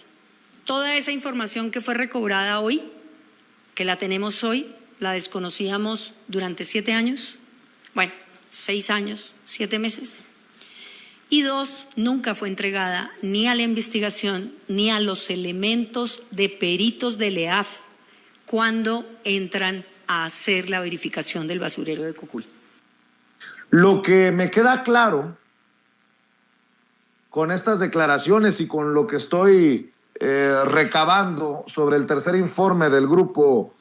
toda esa información que fue recobrada hoy, que la tenemos hoy, la desconocíamos durante 7 años, bueno, 6 años, 7 meses. Y 2, nunca fue entregada ni a la investigación ni a los elementos de peritos del EAF cuando entran a hacer la verificación del basurero de Cocula. Lo que me queda claro con estas declaraciones y con lo que estoy recabando sobre el tercer informe del grupo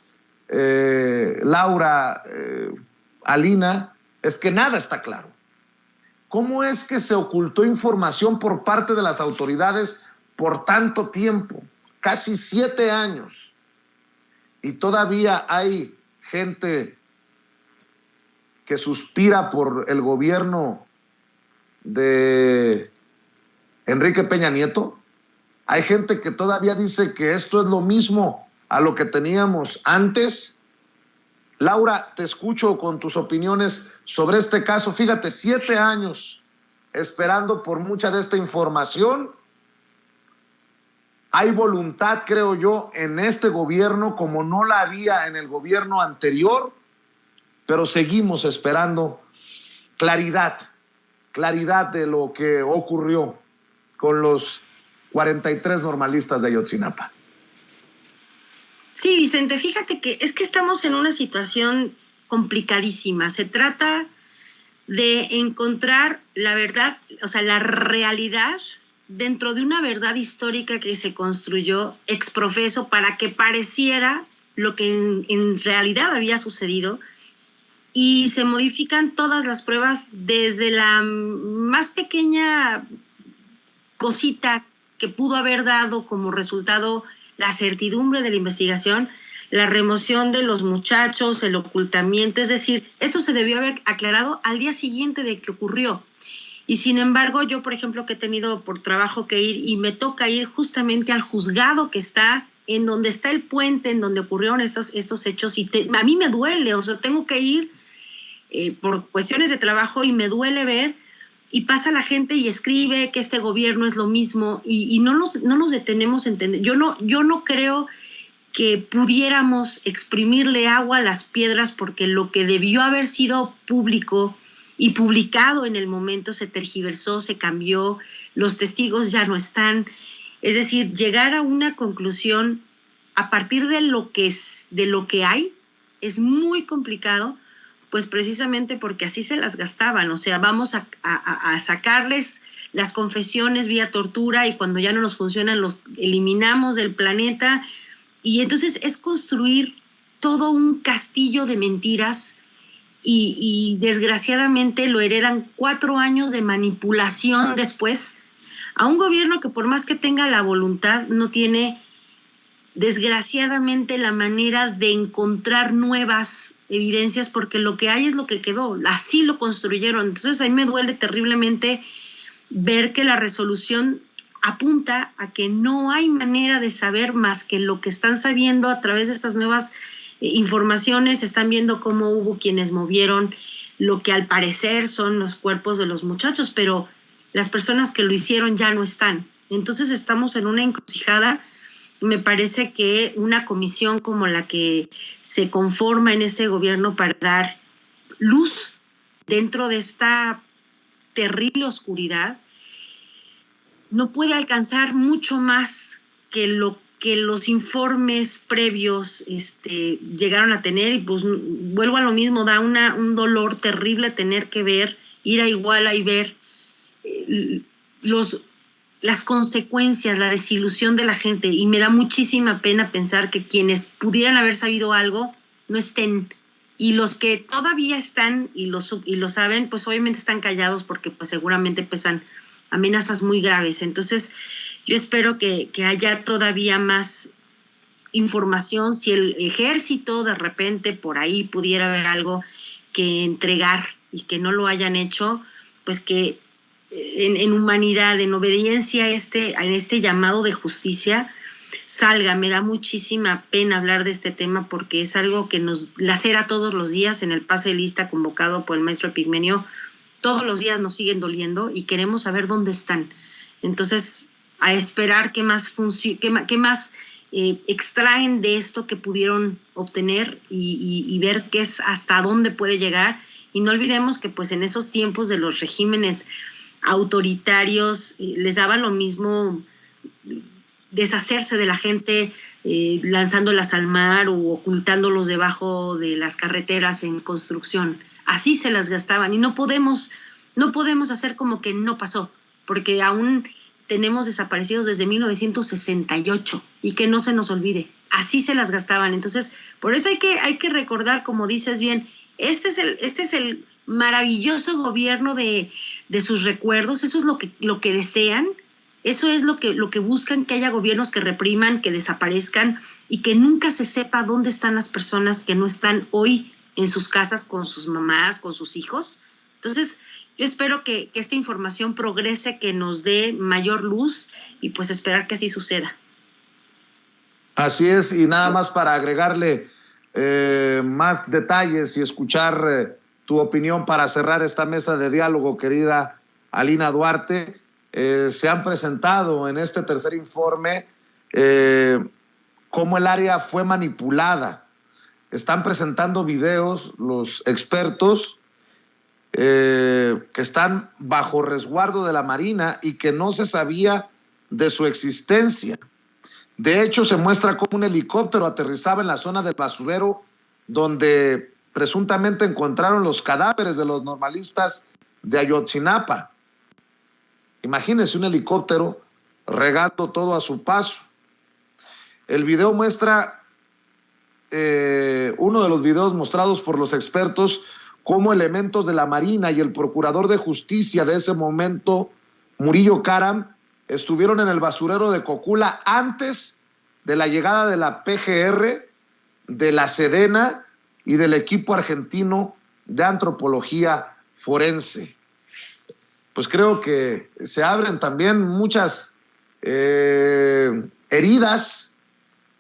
Laura Alina es que nada está claro. ¿Cómo es que se ocultó información por parte de las autoridades por tanto tiempo? Casi 7 años. Y todavía hay gente que suspira por el gobierno de Enrique Peña Nieto. Hay gente que todavía dice que esto es lo mismo a lo que teníamos antes. Laura, te escucho con tus opiniones sobre este caso. Fíjate, 7 años esperando por mucha de esta información. Hay voluntad, creo yo, en este gobierno como no la había en el gobierno anterior, pero seguimos esperando claridad de lo que ocurrió con los 43 normalistas de Ayotzinapa. Sí, Vicente, fíjate que estamos en una situación complicadísima. Se trata de encontrar la verdad, o sea, la realidad dentro de una verdad histórica que se construyó ex profeso para que pareciera lo que en realidad había sucedido, y se modifican todas las pruebas desde la más pequeña cosita que pudo haber dado como resultado la certidumbre de la investigación, la remoción de los muchachos, el ocultamiento. Es decir, esto se debió haber aclarado al día siguiente de que ocurrió. Y sin embargo, yo, por ejemplo, que he tenido por trabajo que ir, y me toca ir justamente al juzgado que está en donde está el puente, en donde ocurrieron estos hechos, y a mí me duele, o sea, tengo que ir por cuestiones de trabajo y me duele ver, y pasa la gente y escribe que este gobierno es lo mismo, y no nos detenemos a entender. Yo no creo que pudiéramos exprimirle agua a las piedras, porque lo que debió haber sido público y publicado en el momento se tergiversó, se cambió, los testigos ya no están. Es decir, llegar a una conclusión a partir de lo que hay es muy complicado, pues precisamente porque así se las gastaban. O sea, vamos a sacarles las confesiones vía tortura, y cuando ya no nos funcionan los eliminamos del planeta. Y entonces es construir todo un castillo de mentiras, y desgraciadamente lo heredan 4 años de manipulación después a un gobierno que, por más que tenga la voluntad, no tiene desgraciadamente la manera de encontrar nuevas evidencias, porque lo que hay es lo que quedó, así lo construyeron. Entonces a mí me duele terriblemente ver que la resolución apunta a que no hay manera de saber más que lo que están sabiendo a través de estas nuevas informaciones. Están viendo cómo hubo quienes movieron lo que al parecer son los cuerpos de los muchachos, pero las personas que lo hicieron ya no están. Entonces estamos en una encrucijada. Me parece que una comisión como la que se conforma en este gobierno para dar luz dentro de esta terrible oscuridad no puede alcanzar mucho más que lo que los informes previos llegaron a tener. Y pues vuelvo a lo mismo, da un dolor terrible tener que ir a Iguala y ver las consecuencias, la desilusión de la gente, y me da muchísima pena pensar que quienes pudieran haber sabido algo no estén, y los que todavía están y lo saben, pues obviamente están callados, porque pues seguramente pesan amenazas muy graves. Entonces yo espero que haya todavía más información. Si el ejército de repente por ahí pudiera haber algo que entregar y que no lo hayan hecho, pues que en humanidad, en obediencia a este llamado de justicia, salga. Me da muchísima pena hablar de este tema, porque es algo que nos lacera todos los días. En el pase de lista convocado por el maestro Epigmenio, todos los días nos siguen doliendo y queremos saber dónde están. Entonces, a esperar qué más extraen de esto que pudieron obtener, y ver qué es, hasta dónde puede llegar. Y no olvidemos que pues en esos tiempos de los regímenes autoritarios les daba lo mismo deshacerse de la gente lanzándolas al mar o ocultándolos debajo de las carreteras en construcción. Así se las gastaban y no podemos hacer como que no pasó, porque aún tenemos desaparecidos desde 1968 y que no se nos olvide. Así se las gastaban. Entonces, por eso hay que recordar, como dices bien, este es el maravilloso gobierno de sus recuerdos. Eso es lo que desean. Eso es lo que buscan, que haya gobiernos que repriman, que desaparezcan y que nunca se sepa dónde están las personas que no están hoy en sus casas con sus mamás, con sus hijos. Entonces, yo espero que esta información progrese, que nos dé mayor luz y pues esperar que así suceda. Así es, y nada más para agregarle más detalles y escuchar tu opinión para cerrar esta mesa de diálogo, querida Alina Duarte. Se han presentado en este tercer informe cómo el área fue manipulada. Están presentando videos los expertos que están bajo resguardo de la Marina y que no se sabía de su existencia. De hecho, se muestra cómo un helicóptero aterrizaba en la zona del basurero donde presuntamente encontraron los cadáveres de los normalistas de Ayotzinapa. Imagínense un helicóptero regando todo a su paso. El video muestra, uno de los videos mostrados por los expertos, cómo elementos de la Marina y el procurador de justicia de ese momento, Murillo Karam, estuvieron en el basurero de Cocula antes de la llegada de la PGR, de la Sedena y del equipo argentino de antropología forense. Pues creo que se abren también muchas heridas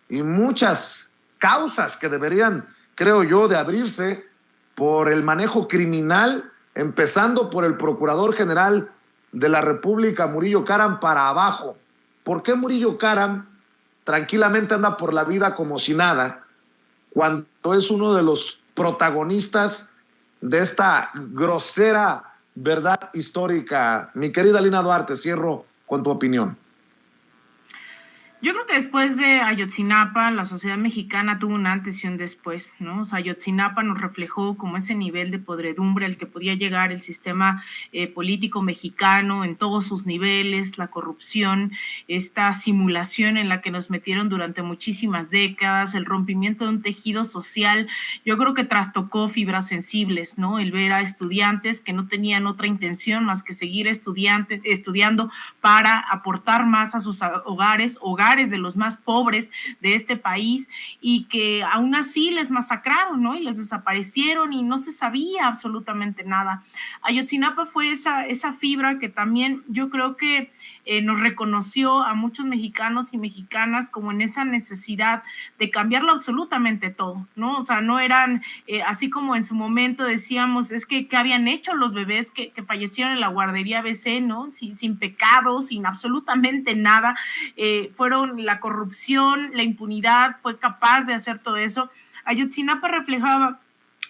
y muchas causas que deberían, creo yo, de abrirse por el manejo criminal, empezando por el Procurador General de la República, Murillo Karam, para abajo. ¿Por qué Murillo Karam tranquilamente anda por la vida como si nada, cuando es uno de los protagonistas de esta grosera verdad histórica? Mi querida Alina Duarte, cierro con tu opinión. Yo creo que después de Ayotzinapa, la sociedad mexicana tuvo un antes y un después, ¿no? O sea, Ayotzinapa nos reflejó como ese nivel de podredumbre al que podía llegar el sistema político mexicano en todos sus niveles, la corrupción, esta simulación en la que nos metieron durante muchísimas décadas, el rompimiento de un tejido social. Yo creo que trastocó fibras sensibles, ¿no? El ver a estudiantes que no tenían otra intención más que seguir estudiando para aportar más a sus hogares de los más pobres de este país, y que aún así les masacraron, ¿no? Y les desaparecieron y no se sabía absolutamente nada. Ayotzinapa fue esa fibra que también yo creo que nos reconoció a muchos mexicanos y mexicanas como en esa necesidad de cambiarlo absolutamente todo, ¿no? O sea, no eran, así como en su momento decíamos, es que ¿qué habían hecho los bebés que fallecieron en la guardería ABC, ¿no? Sin pecado, sin absolutamente nada, fueron la corrupción, la impunidad, fue capaz de hacer todo eso. Ayotzinapa reflejaba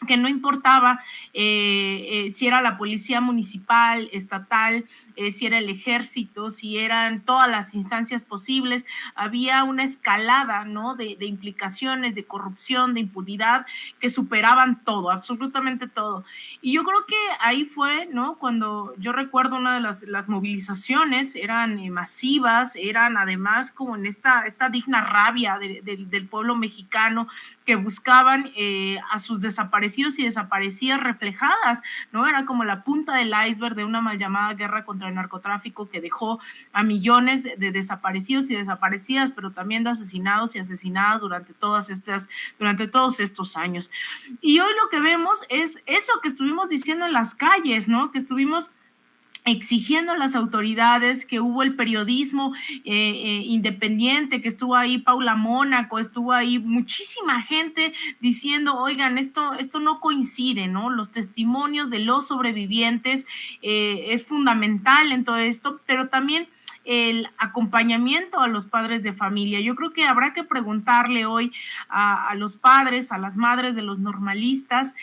que no importaba si era la policía municipal, estatal, si era el ejército, si eran todas las instancias posibles, había una escalada, ¿no? de implicaciones, de corrupción, de impunidad, que superaban todo, absolutamente todo. Y yo creo que ahí fue, ¿no? Cuando yo recuerdo una de las movilizaciones, eran masivas, eran además como en esta digna rabia del pueblo mexicano, que buscaban a sus desaparecidos y desaparecidas reflejadas, ¿no? Era como la punta del iceberg de una mal llamada guerra contra el narcotráfico que dejó a millones de desaparecidos y desaparecidas, pero también de asesinados y asesinadas durante todos estos años. Y hoy lo que vemos es eso que estuvimos diciendo en las calles, ¿no? Que estuvimos exigiendo a las autoridades, que hubo el periodismo independiente, que estuvo ahí Paula Mónaco, estuvo ahí muchísima gente diciendo, oigan, esto no coincide, ¿no? Los testimonios de los sobrevivientes es fundamental en todo esto, pero también el acompañamiento a los padres de familia. Yo creo que habrá que preguntarle hoy a los padres, a las madres de los normalistas,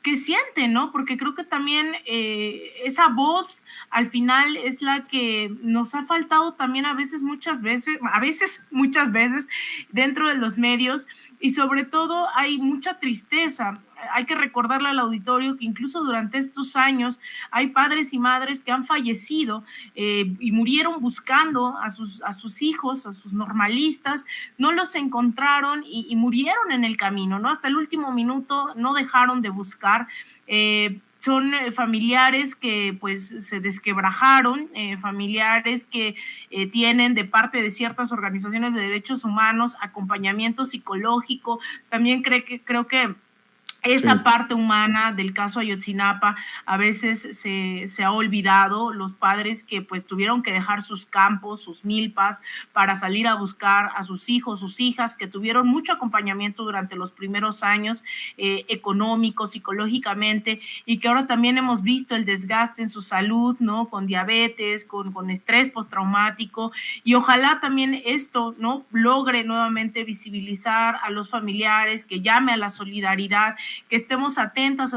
que sienten, ¿no? Porque creo que también esa voz al final es la que nos ha faltado también muchas veces dentro de los medios, y sobre todo hay mucha tristeza. Hay que recordarle al auditorio que incluso durante estos años hay padres y madres que han fallecido y murieron buscando a sus hijos, a sus normalistas, no los encontraron y murieron en el camino, ¿no? Hasta el último minuto no dejaron de buscar. Son familiares que pues se desquebrajaron, familiares que tienen de parte de ciertas organizaciones de derechos humanos acompañamiento psicológico. También creo que esa parte humana del caso Ayotzinapa a veces se ha olvidado. Los padres que pues tuvieron que dejar sus campos, sus milpas, para salir a buscar a sus hijos, sus hijas, que tuvieron mucho acompañamiento durante los primeros años, económico, psicológicamente, y que ahora también hemos visto el desgaste en su salud, ¿no? Con diabetes, con estrés postraumático, y ojalá también esto, ¿no?, logre nuevamente visibilizar a los familiares, que llame a la solidaridad, que estemos atentos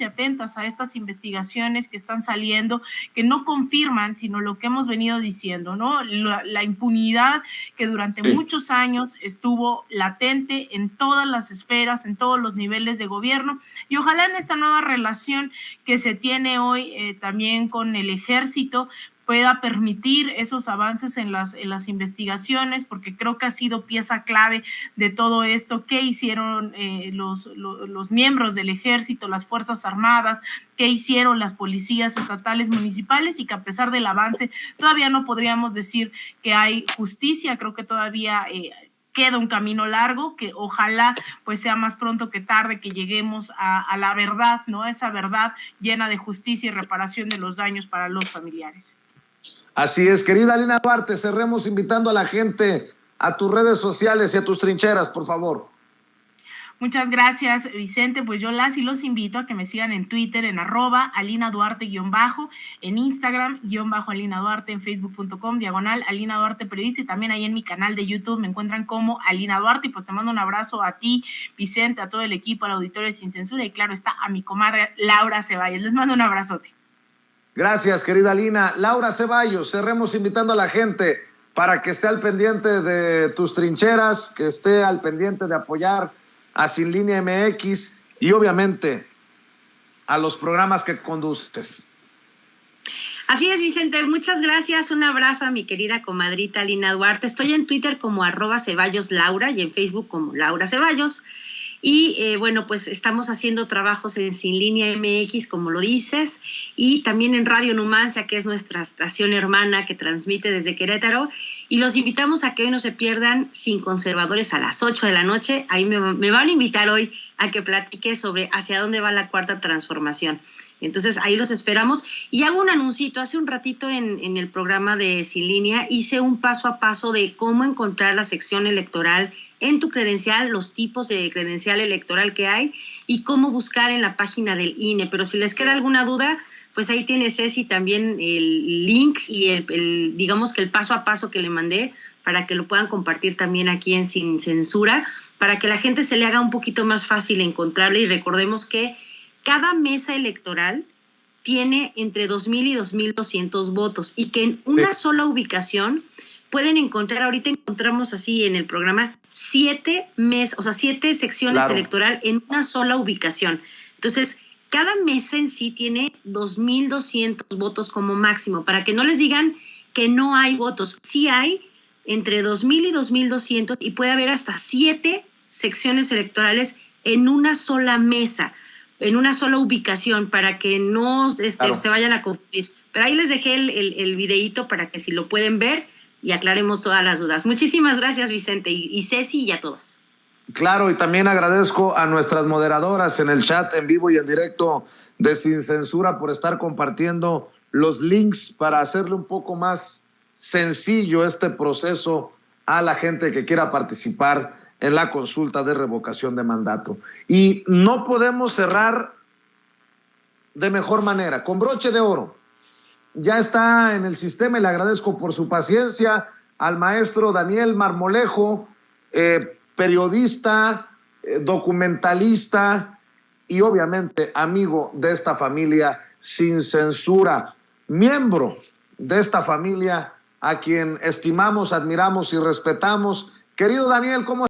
y atentas a estas investigaciones que están saliendo, que no confirman, sino lo que hemos venido diciendo, ¿no? La impunidad que durante muchos años estuvo latente en todas las esferas, en todos los niveles de gobierno, y ojalá en esta nueva relación que se tiene hoy también con el ejército, pueda permitir esos avances en las investigaciones, porque creo que ha sido pieza clave de todo esto. ¿Qué hicieron los miembros del ejército, las Fuerzas Armadas? ¿Qué hicieron las policías estatales, municipales? Y que a pesar del avance todavía no podríamos decir que hay justicia. Creo que todavía queda un camino largo, que ojalá pues sea más pronto que tarde que lleguemos a la verdad, ¿no? Esa verdad llena de justicia y reparación de los daños para los familiares. Así es, querida Alina Duarte, cerremos invitando a la gente a tus redes sociales y a tus trincheras, por favor. Muchas gracias, Vicente. Pues yo las y los invito a que me sigan en Twitter, en @AlinaDuarte_, en Instagram, _Alina Duarte, en Facebook.com, /Alina Duarte Periodista, y también ahí en mi canal de YouTube me encuentran como Alina Duarte. Y pues te mando un abrazo a ti, Vicente, a todo el equipo, al auditorio de Sin Censura, y claro está a mi comadre Laura Ceballos. Les mando un abrazote. Gracias, querida Alina. Laura Ceballos, cerremos invitando a la gente para que esté al pendiente de tus trincheras, que esté al pendiente de apoyar a Sin Línea MX y obviamente a los programas que conduces. Así es, Vicente, muchas gracias. Un abrazo a mi querida comadrita Alina Duarte. Estoy en Twitter como @CeballosLaura y en Facebook como Laura Ceballos. Y bueno, pues estamos haciendo trabajos en Sin Línea MX, como lo dices, y también en Radio Numancia, que es nuestra estación hermana que transmite desde Querétaro. Y los invitamos a que hoy no se pierdan Sin Conservadores a las 8 de la noche. Ahí me van a invitar hoy a que platique sobre hacia dónde va la cuarta transformación. Entonces ahí los esperamos. Y hago un anuncito. Hace un ratito en el programa de Sin Línea hice un paso a paso de cómo encontrar la sección electoral en tu credencial, los tipos de credencial electoral que hay y cómo buscar en la página del INE. Pero si les queda alguna duda, pues ahí tiene Ceci también el link y el digamos que el paso a paso que le mandé para que lo puedan compartir también aquí en Sin Censura, para que la gente se le haga un poquito más fácil encontrarle. Y recordemos que cada mesa electoral tiene entre 2,000 y 2,200 votos y que en una sola ubicación pueden encontrar, ahorita encontramos así en el programa, 7 secciones electoral en una sola ubicación. Entonces, cada mesa en sí tiene 2,200 votos como máximo, para que no les digan que no hay votos. Sí hay entre 2,000 y 2,200 y puede haber hasta 7 secciones electorales en una sola mesa, en una sola ubicación, para que no se vayan a confundir. Pero ahí les dejé el videíto para que si lo pueden ver y aclaremos todas las dudas. Muchísimas gracias, Vicente, y Ceci, y a todos. Claro, y también agradezco a nuestras moderadoras en el chat en vivo y en directo de Sin Censura por estar compartiendo los links para hacerle un poco más sencillo este proceso a la gente que quiera participar en la consulta de revocación de mandato. Y no podemos cerrar de mejor manera, con broche de oro. Ya está en el sistema y le agradezco por su paciencia al maestro Daniel Marmolejo, periodista, documentalista, y obviamente amigo de esta familia sin censura, miembro de esta familia a quien estimamos, admiramos y respetamos. Querido Daniel, ¿cómo